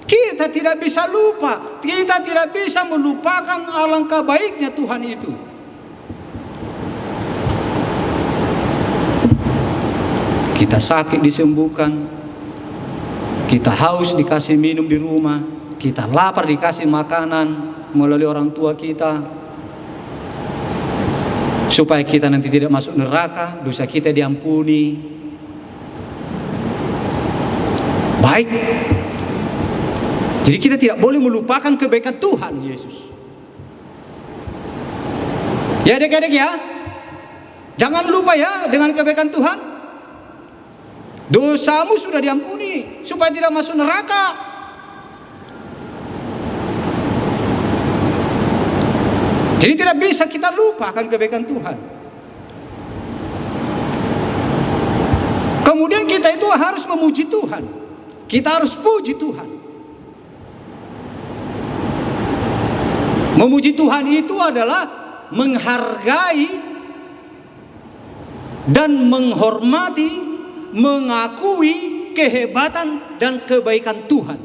Kita tidak bisa lupa, kita tidak bisa melupakan alangkah baiknya Tuhan itu. Kita sakit disembuhkan, kita haus dikasih minum di rumah, kita lapar dikasih makanan melalui orang tua kita, supaya kita nanti tidak masuk neraka, dosa kita diampuni. Baik. Jadi kita tidak boleh melupakan kebaikan Tuhan Yesus. Ya adik-adik ya, jangan lupa ya dengan kebaikan Tuhan. Dosamu sudah diampuni supaya tidak masuk neraka. Jadi tidak bisa kita lupakan kebaikan Tuhan. Kemudian kita itu harus memuji Tuhan. Kita harus puji Tuhan. Memuji Tuhan itu adalah menghargai dan menghormati, mengakui kehebatan dan kebaikan Tuhan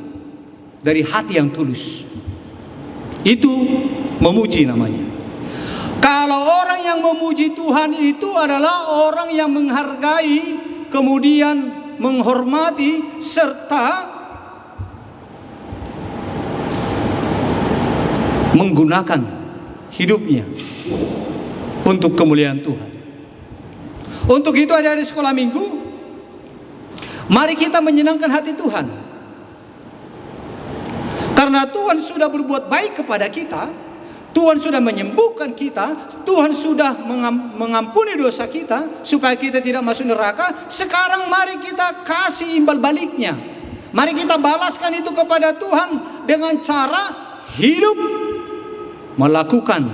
dari hati yang tulus. Itu memuji namanya. Kalau orang yang memuji Tuhan itu adalah orang yang menghargai, kemudian menghormati, serta menggunakan hidupnya untuk kemuliaan Tuhan. Untuk itu adik-adik sekolah minggu, mari kita menyenangkan hati Tuhan. Karena Tuhan sudah berbuat baik kepada kita, Tuhan sudah menyembuhkan kita, Tuhan sudah mengampuni dosa kita supaya kita tidak masuk neraka. Sekarang mari kita kasih imbal baliknya. Mari kita balaskan itu kepada Tuhan dengan cara hidup melakukan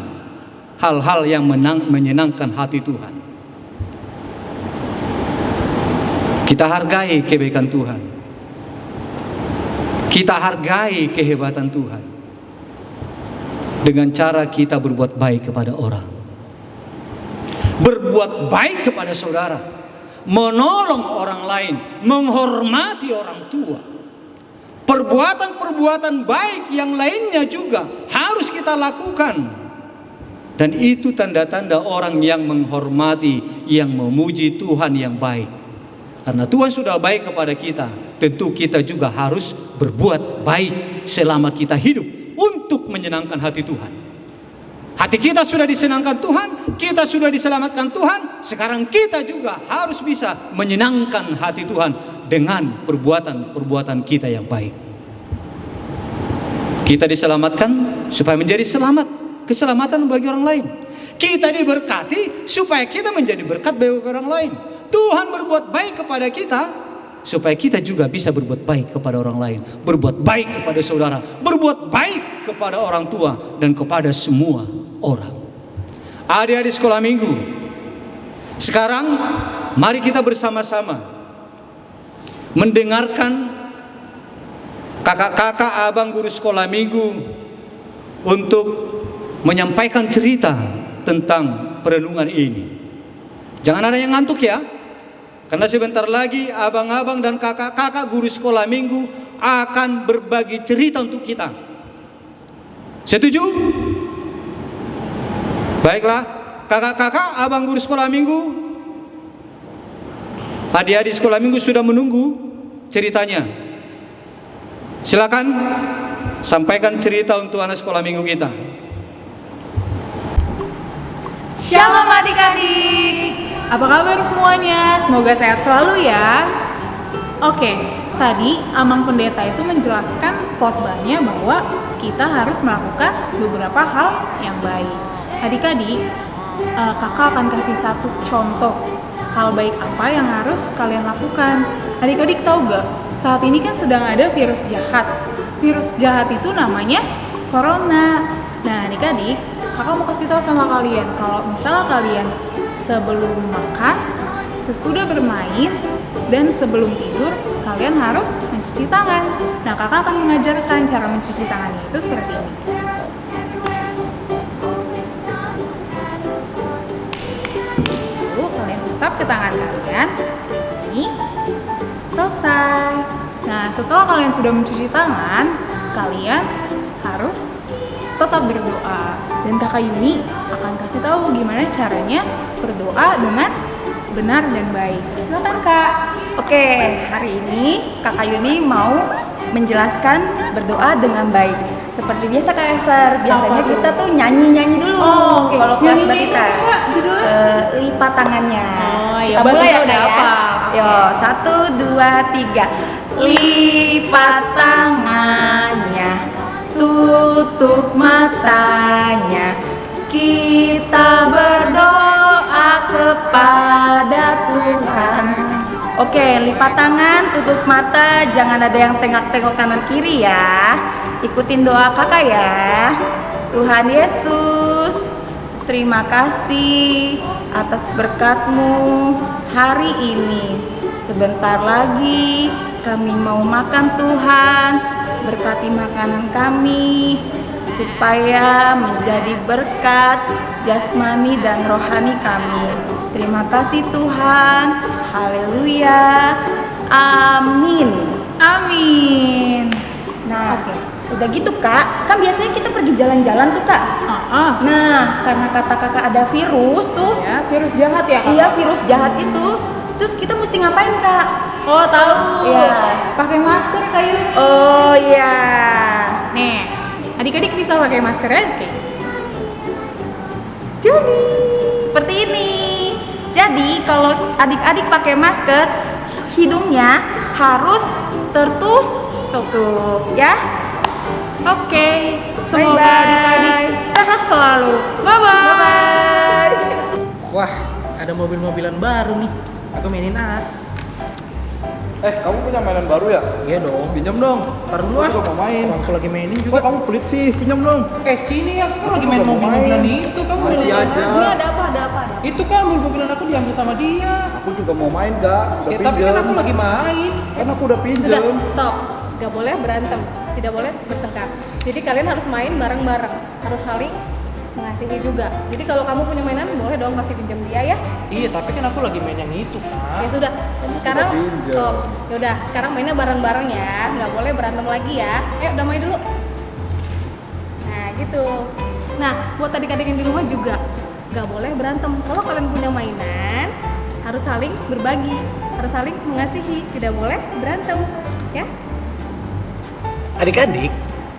hal-hal yang menyenangkan hati Tuhan. Kita hargai kebaikan Tuhan. Kita hargai kehebatan Tuhan dengan cara kita berbuat baik kepada orang, berbuat baik kepada saudara, menolong orang lain, menghormati orang tua. Perbuatan-perbuatan baik yang lainnya juga harus kita lakukan. Dan itu tanda-tanda orang yang menghormati, yang memuji Tuhan yang baik. Karena Tuhan sudah baik kepada kita, tentu kita juga harus berbuat baik selama kita hidup untuk menyenangkan hati Tuhan. Hati kita sudah disenangkan Tuhan, kita sudah diselamatkan Tuhan. Sekarang kita juga harus bisa menyenangkan hati Tuhan dengan perbuatan-perbuatan kita yang baik. Kita diselamatkan supaya menjadi keselamatan bagi orang lain. Kita diberkati supaya kita menjadi berkat bagi orang lain. Tuhan berbuat baik kepada kita supaya kita juga bisa berbuat baik kepada orang lain, berbuat baik kepada saudara, berbuat baik kepada orang tua dan kepada semua orang. Adik-adik sekolah minggu, sekarang mari kita bersama-sama mendengarkan kakak-kakak abang guru sekolah minggu untuk menyampaikan cerita tentang perenungan ini. Jangan ada yang ngantuk ya, karena sebentar lagi abang-abang dan kakak-kakak guru sekolah minggu akan berbagi cerita untuk kita. Setuju? Baiklah, kakak-kakak abang guru sekolah minggu, adik-adik sekolah minggu sudah menunggu ceritanya. Silakan sampaikan cerita untuk anak sekolah minggu kita. Shalom adik-adik. Apa kabar semuanya? Semoga sehat selalu ya. Oke, tadi Amang Pendeta itu menjelaskan khotbahnya bahwa kita harus melakukan beberapa hal yang baik. Adik-adik, kakak akan kasih satu contoh hal baik apa yang harus kalian lakukan. Adik-adik tahu gak? Saat ini kan sedang ada virus jahat. Virus jahat itu namanya corona. Nah adik-adik, kakak mau kasih tahu sama kalian kalau misalnya kalian sebelum makan, sesudah bermain, dan sebelum tidur, kalian harus mencuci tangan. Nah kakak akan mengajarkan cara mencuci tangannya itu seperti ini. Lalu kalian usap ke tangan kalian. Ini selesai. Nah setelah kalian sudah mencuci tangan, kalian harus tetap berdoa. Dan kakak Yuni akan kasih tahu gimana caranya berdoa dengan benar dan baik. Silakan kak. Oke, hari ini kakak Yuni mau menjelaskan berdoa dengan baik. Seperti biasa Kak Esther, biasanya kita tuh nyanyi-nyanyi dulu. Oh, oke. Kalau kelas Nyanyi kita dulu, Kak, judulnya? Lipat tangannya. Oh, iya, Kita berarti mulai ya udah Kak ya. hafal. Yo, 1, 2, 3. Lipat tangannya, tutup matanya, kita berdoa kepada Tuhan. Oke, lipat tangan, tutup mata, jangan ada yang tengok-tengok kanan kiri ya. Ikutin doa kakak ya. Tuhan Yesus, terima kasih atas berkat-Mu hari ini. Sebentar lagi kami mau makan Tuhan. Berkati makanan kami supaya menjadi berkat jasmani dan rohani kami. Terima kasih Tuhan. Haleluya. Amin. Amin. Nah, udah gitu Kak, kan biasanya kita pergi jalan-jalan tuh Kak. Nah, karena kata kakak ada virus tuh. Ya, virus jahat ya Kak? Iya, virus jahat itu. Terus kita mesti ngapain Kak? Oh tahu. Iya. Pakai masker kayu. Oh iya. Nih, adik-adik bisa pakai masker ya? Oke. Jadi seperti ini. Jadi kalau adik-adik pakai masker, hidungnya harus tertutup ya. Oke. Semoga Bye-bye. adik-adik sehat selalu. Bye-bye. Wah, ada mobil-mobilan baru nih. Aku mainin Kamu punya mainan baru ya? Iya dong. Pinjam dong. Ntar dulu Aku juga mau main. Aku lagi mainin juga. Kamu pelit sih, pinjam dong. Sini aku lagi main juga mau mobil-mobilan main. itu. Kamu Nanti udah aja. Ini ada apa? Ada apa? Itu kan mobil-mobilan aku diambil sama dia. Aku juga mau main gak? Udah Tapi kan aku lagi main. Kan aku udah Sudah, pinjam. stop. Gak boleh berantem, tidak boleh bertengkar. Jadi kalian harus main bareng-bareng, harus saling mengasihi juga. Jadi kalau kamu punya mainan, boleh dong kasih pinjam dia ya. Iya, tapi kan aku lagi main yang itu kan. Ya sudah, sekarang udah pinjam. stop. Yaudah, sekarang mainnya bareng-bareng ya, nggak boleh berantem lagi ya. Ayo, udah main dulu. Nah, gitu. Nah, buat adik-adik yang di rumah juga, nggak boleh berantem. Kalau kalian punya mainan, harus saling berbagi, harus saling mengasihi, tidak boleh berantem, ya. Adik-adik,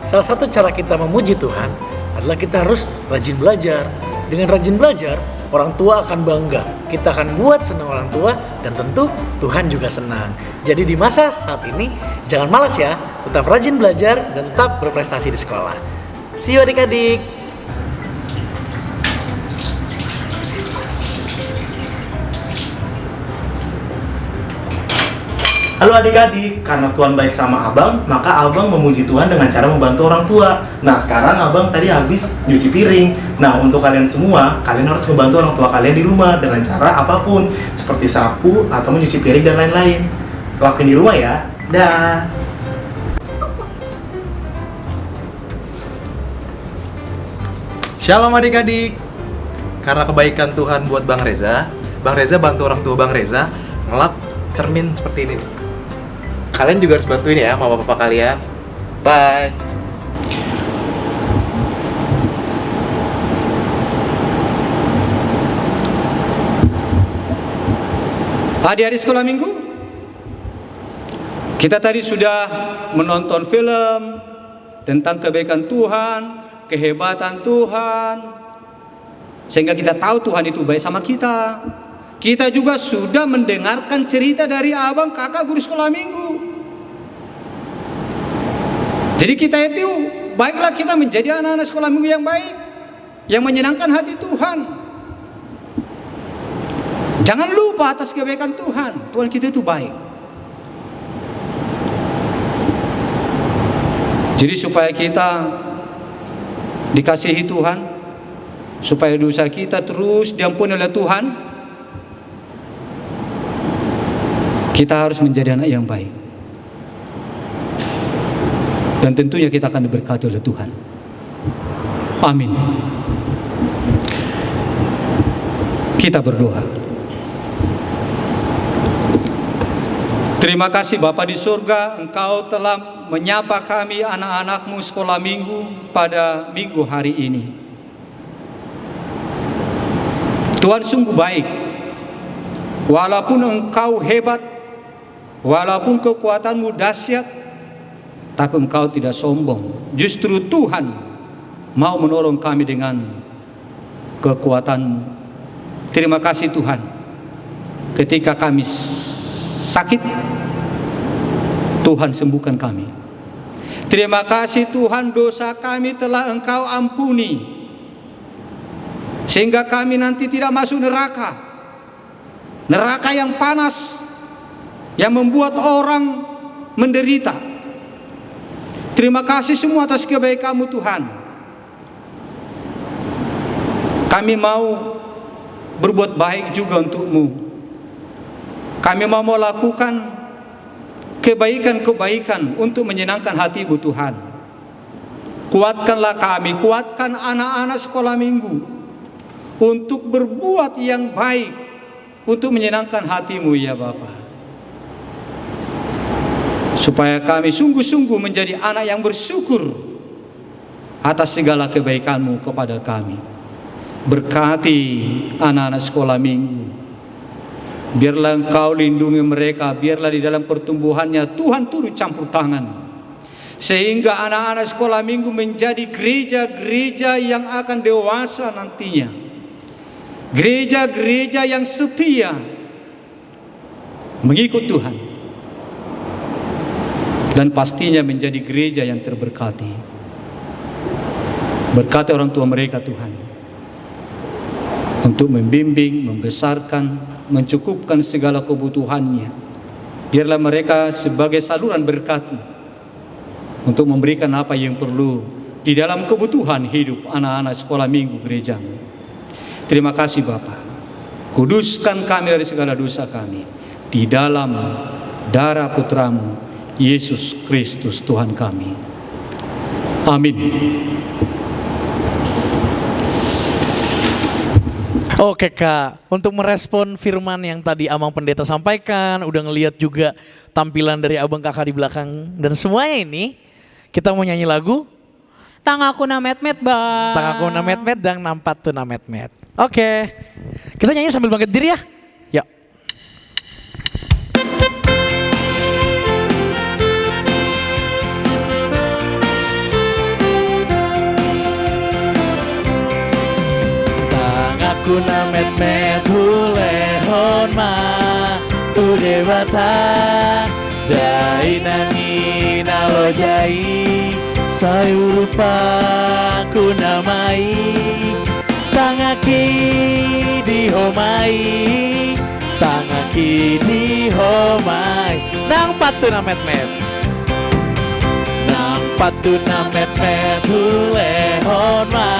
salah satu cara kita memuji Tuhan adalah kita harus rajin belajar. Dengan rajin belajar, orang tua akan bangga. Kita akan buat senang orang tua dan tentu Tuhan juga senang. Jadi di masa saat ini, jangan malas ya. Tetap rajin belajar dan tetap berprestasi di sekolah. See you adik-adik. Halo adik-adik, karena Tuhan baik sama abang, maka abang memuji Tuhan dengan cara membantu orang tua. Nah sekarang abang tadi habis nyuci piring. Nah untuk kalian semua, kalian harus membantu orang tua kalian di rumah dengan cara apapun, seperti sapu atau menyuci piring dan lain-lain. lakuin di rumah ya. Dah. Shalom adik-adik. Karena kebaikan Tuhan buat Bang Reza bantu orang tua Bang Reza ngelap cermin seperti ini. Kalian juga harus bantuin ya mama papa kalian. Bye. Adik-adik sekolah minggu, kita tadi sudah menonton film tentang kebaikan Tuhan, kehebatan Tuhan, sehingga kita tahu Tuhan itu baik sama kita. Kita juga sudah mendengarkan cerita dari abang kakak guru sekolah minggu. Jadi kita itu baiklah kita menjadi anak-anak sekolah minggu yang baik, yang menyenangkan hati Tuhan. Jangan lupa atas kebaikan Tuhan. Tuhan kita itu baik. Jadi supaya kita dikasihi Tuhan, supaya dosa kita terus diampuni oleh Tuhan, kita harus menjadi anak yang baik. Dan tentunya kita akan diberkati oleh Tuhan. Amin. Kita berdoa. Terima kasih Bapa di surga, Engkau telah menyapa kami anak-anakmu sekolah minggu pada minggu hari ini. Tuhan sungguh baik. Walaupun Engkau hebat, walaupun kekuatanmu dahsyat, tapi Engkau tidak sombong. Justru Tuhan mau menolong kami dengan kekuatanmu. Terima kasih Tuhan. Ketika kami sakit, Tuhan sembuhkan kami. Terima kasih Tuhan, dosa kami telah Engkau ampuni, sehingga kami nanti tidak masuk neraka. Neraka yang panas, yang membuat orang menderita. Terima kasih semua atas kebaikan-Mu Tuhan. Kami mau berbuat baik juga untuk-Mu. Kami mau melakukan kebaikan-kebaikan untuk menyenangkan hati-Mu Tuhan. Kuatkanlah kami, kuatkan anak-anak sekolah minggu untuk berbuat yang baik, untuk menyenangkan hati-Mu ya Bapa. Supaya kami sungguh-sungguh menjadi anak yang bersyukur atas segala kebaikan-Mu kepada kami. Berkati anak-anak sekolah minggu. Biarlah Engkau lindungi mereka, biarlah di dalam pertumbuhannya Tuhan turut campur tangan, sehingga anak-anak sekolah minggu menjadi gereja-gereja yang akan dewasa nantinya, gereja-gereja yang setia mengikut Tuhan, dan pastinya menjadi gereja yang terberkati. Berkati orang tua mereka Tuhan, untuk membimbing, membesarkan, mencukupkan segala kebutuhannya. Biarlah mereka sebagai saluran berkat-Mu untuk memberikan apa yang perlu di dalam kebutuhan hidup anak-anak sekolah minggu gereja. Terima kasih Bapa. Kuduskan kami dari segala dosa kami di dalam darah Putra-Mu Yesus Kristus Tuhan kami. Amin. Oke Kak, untuk merespon firman yang tadi Amang Pendeta sampaikan, udah ngeliat juga tampilan dari abang kakak di belakang dan semuanya ini, kita mau nyanyi lagu Tangakuna Met-Met Bang. Tangakuna Met-Met dan Nampatuna Met-Met. Oke, kita nyanyi sambil bangkit diri ya. Yuk. Kuna met-met hulehon ma ude bata dai nangin alojai sayurupa kuna mai tangaki di homai tangaki di homai nang patuna met-met nang patuna met-met hulehon ma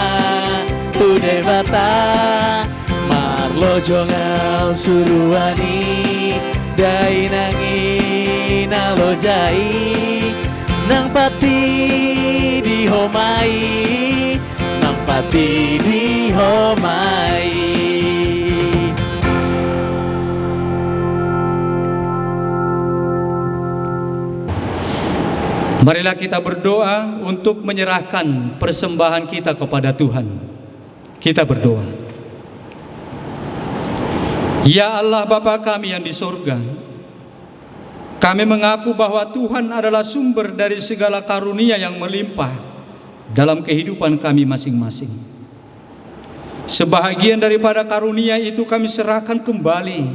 tu debata marlo jongal suruani dai nangi jai nang pati dihomai, nang pati dihomai. Marilah kita berdoa untuk menyerahkan persembahan kita kepada Tuhan. Kita berdoa. Ya Allah Bapa kami yang di surga, kami mengaku bahwa Tuhan adalah sumber dari segala karunia yang melimpah dalam kehidupan kami masing-masing. Sebahagian daripada karunia itu kami serahkan kembali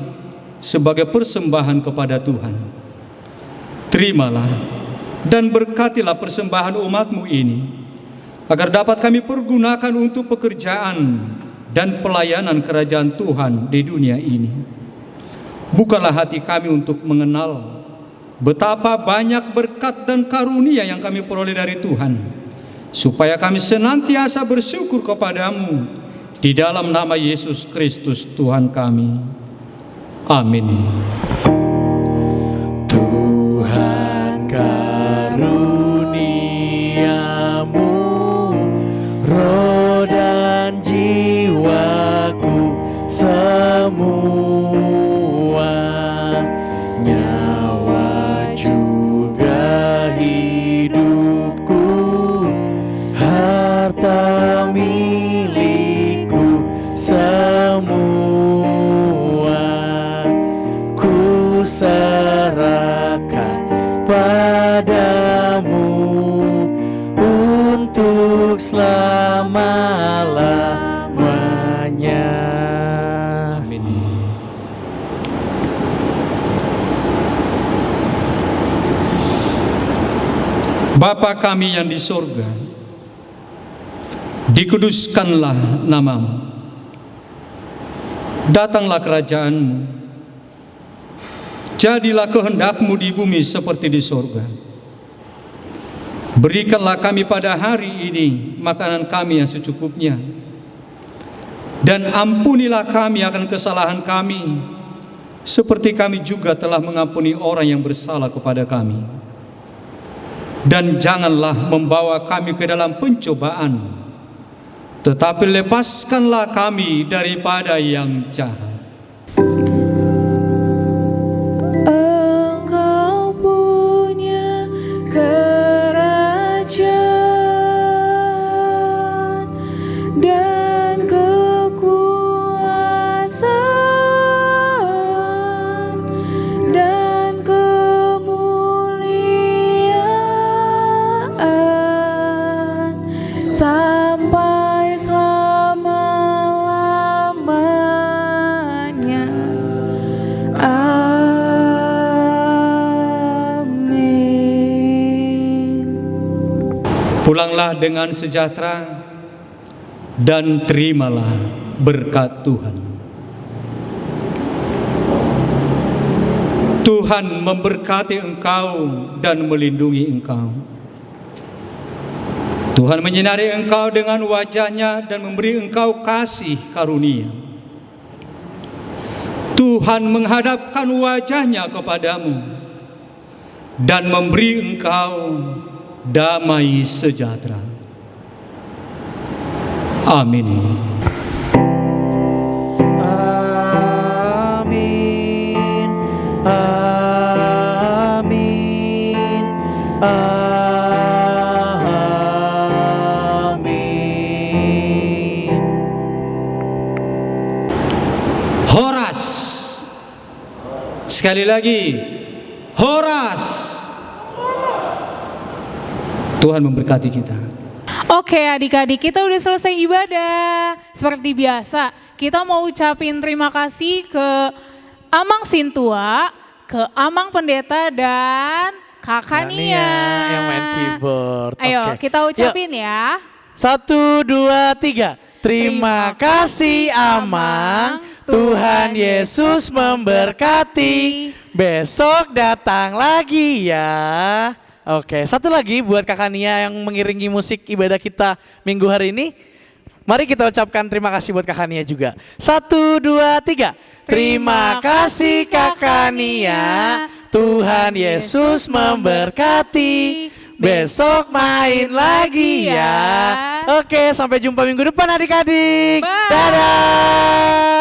sebagai persembahan kepada Tuhan. Terimalah dan berkatilah persembahan umat-Mu ini, agar dapat kami pergunakan untuk pekerjaan dan pelayanan kerajaan Tuhan di dunia ini. Bukalah hati kami untuk mengenal betapa banyak berkat dan karunia yang kami peroleh dari Tuhan, supaya kami senantiasa bersyukur kepadamu di dalam nama Yesus Kristus Tuhan kami. Amin. Tuhan karuniamu, roh dan jiwaku semua, nyawa juga hidupku, harta milikku semua, ku serahkan padamu untuk selama-lamanya. Amin. Bapa kami yang di surga, dikuduskanlah namamu. Datanglah kerajaan-Mu. Jadilah kehendak-Mu di bumi seperti di surga. Berikanlah kami pada hari ini makanan kami yang secukupnya. Dan ampunilah kami akan kesalahan kami, seperti kami juga telah mengampuni orang yang bersalah kepada kami. Dan janganlah membawa kami ke dalam pencobaan, tetapi lepaskanlah kami daripada yang jahat. Engkau punya kerajaan dan kekuasaan dan kemuliaan sampai selama-lamanya. Amin. Pulanglah dengan sejahtera dan terimalah berkat Tuhan. Tuhan memberkati engkau dan melindungi engkau. Tuhan menyinari engkau dengan wajah-Nya dan memberi engkau kasih karunia. Tuhan menghadapkan wajah-Nya kepadamu dan memberi engkau damai sejahtera. Amin. Amin. Amin. Amin. Horas. Sekali lagi. Horas. Tuhan memberkati kita. Oke adik-adik, kita udah selesai ibadah. Seperti biasa, kita mau ucapin terima kasih ke Amang Sintua, ke Amang Pendeta, dan Kakak Nia yang main keyboard. Ayo Oke. kita ucapin ya. 1, 2, 3. Terima kasih Amang, Tuhan Yesus memberkati. Besok datang lagi ya. Oke, satu lagi buat Kakak Nia yang mengiringi musik ibadah kita minggu hari ini. Mari kita ucapkan terima kasih buat Kakak Nia juga. 1, 2, 3. Terima kasih Kakak Nia, Tuhan Yesus memberkati. Besok main lagi ya. Oke, sampai jumpa minggu depan adik-adik. Dadah.